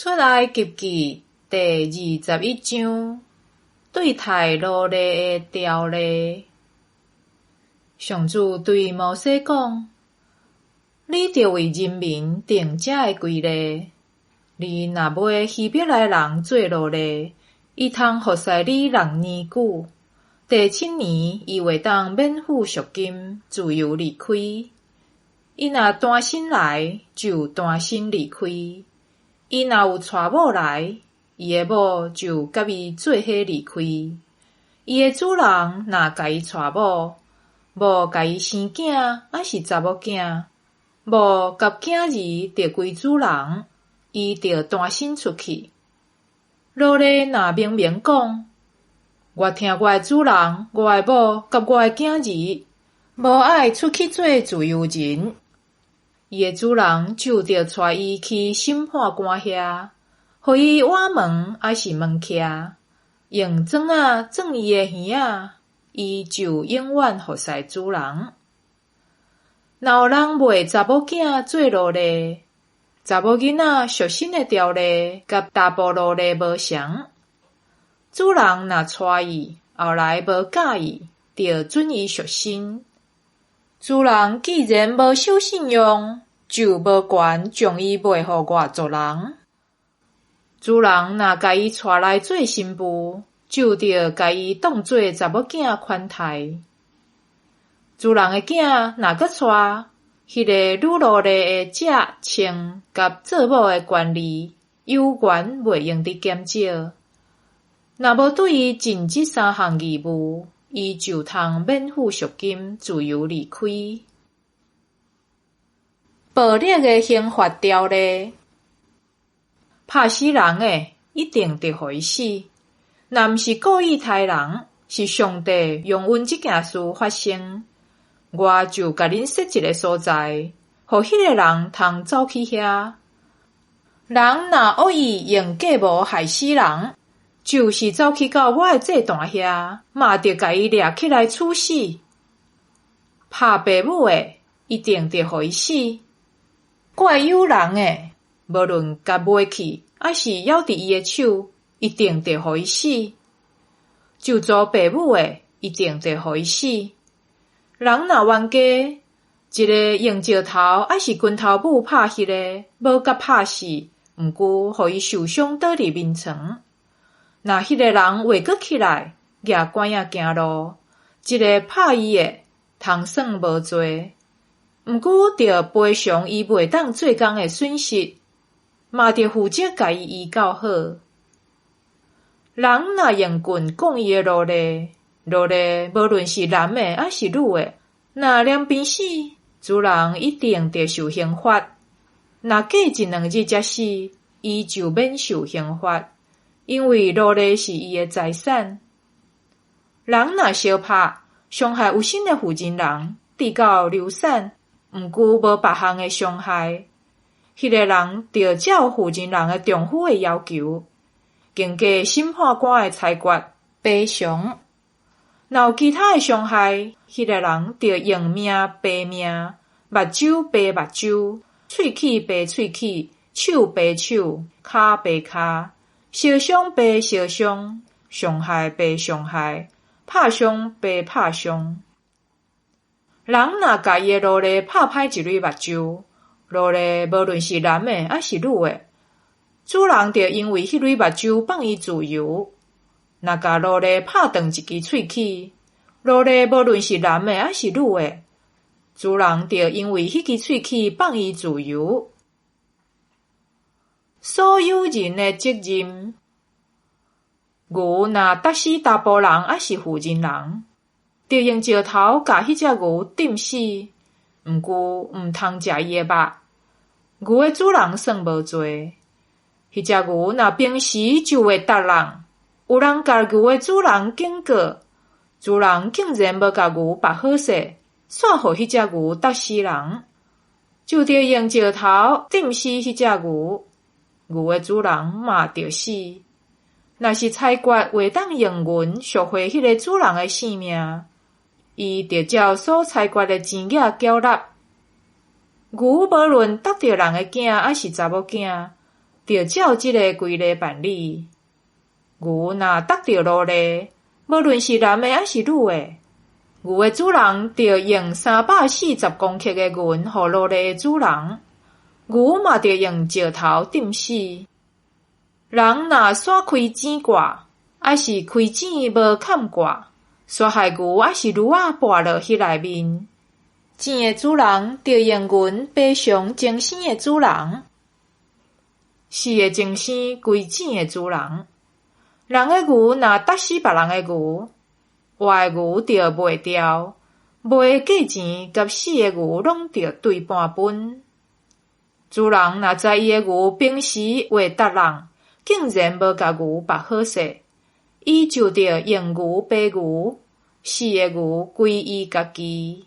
出来及记第21章，对待罗勒的条例。上主对摩西讲：你着为人民定这个规例。你若买希伯来人做奴隶，伊通服侍你6年久。第7年，伊会当免付赎金，自由离开。伊若单身来，就单身离开。伊若有娶某来，伊的某就甲伊做伙离开。伊的主人若甲伊娶某，某甲伊生囝，还是查某囝，某甲囝儿着归主人，伊着单身出去。罗勒若明明讲，我听我的主人、我的某甲我的囝儿，无爱出去做自由人，伊的主人就着带伊去审判官遐，互伊挖门还是门徛，用钻仔钻伊的耳仔，伊就永远服侍主人。若有人卖查某囝做奴隶，查某囡仔赎身的条例甲查甫奴隶无相，主人若娶伊，后来无介意，着准伊赎身。主人既然无守信用，就无权将伊卖互外族人。主人若甲伊带来做新妇，就着甲伊当做查某囝款待。主人的囝若搁带，迄个女奴隶的职称甲做某的权利，有权袂用得减少。若无对伊尽这3项义务，伊就通免付赎金，自由离开。暴力的刑罚条例，拍死人的一定得互伊死。若毋是故意杀人，是上帝容允这件事发生，我就甲恁设一个所在，互迄个人通走去遐。人若恶意用计谋害死人，就是走去到我的祭坛遐，嘛得甲伊掠起来处死。拍爸母的一定得互伊死。怪有人的，无论甲卖去，还是咬伫伊的手，一定得互伊死。就做爸母的，一定得互伊死。人若冤家，一个用石头还是拳头母拍迄个，无甲拍死，毋过互伊受伤倒伫眠床。若迄个人话阁起来，举拐仔行路，一个拍伊的，通算无罪。毋过着赔偿伊袂当做工的损失，嘛着负责甲伊医教好。人若用棍讲伊的奴隶，奴隶无论是男的还是女的，若连病死，主人一定得受刑罚。若过1-2日才死，伊就免受刑罚，因为奴隶是伊的财产。人若相拍，伤害有心的负责人，直到流产，毋过无别项的伤害，迄个人着照负责人的丈夫的要求，经过审判官的裁决赔偿。若有其他的伤害，迄个人着用命赔命，目睭赔目睭，喙齿赔喙齿，手赔手，骹赔骹，烧伤赔烧伤，伤害赔伤害，拍伤赔拍伤。人若甲伊的奴隶拍歹一蕊目睭，奴隶无论是男的还是女的，主人着因为迄蕊目睭放伊自由。若甲奴隶拍断一支喙齿，奴隶无论是男的还是女的，主人着因为迄支喙齿放伊自由。所有人的责任，牛若打死查甫人还是妇人人，着用石头甲迄只牛钉死，毋过毋通食伊的肉。牛的主人算无罪。迄只牛若平时就会踏人，有人甲牛的主人警告，主人竟然无甲牛绑好势，煞互迄只牛踏死人，就得用石头钉死迄只牛。牛的主人嘛着死。若是裁决袂当用银赎回迄个主人的性命，伊着照所裁决的钱额缴纳。牛无论得着人的囝还是查某囝，着照即个规例办理。牛若得着奴隶，无论是男的还是女的，牛的主人着用340公克的银互奴隶的主人，牛嘛着用石头钉死。人若耍开钱挂，还是开钱无坎挂，杀害牛还是驴仔跋落迄内面，钱的主人着用银赔偿精生的主人，死的精生归钱的主人。人的牛若打死别人的牛，活的牛着卖掉，卖的价钱甲死的牛拢着对半分。主人若知伊的牛平时为达人，竟然无甲牛办好势，伊就着用牛赔牛，死的牛归伊家己。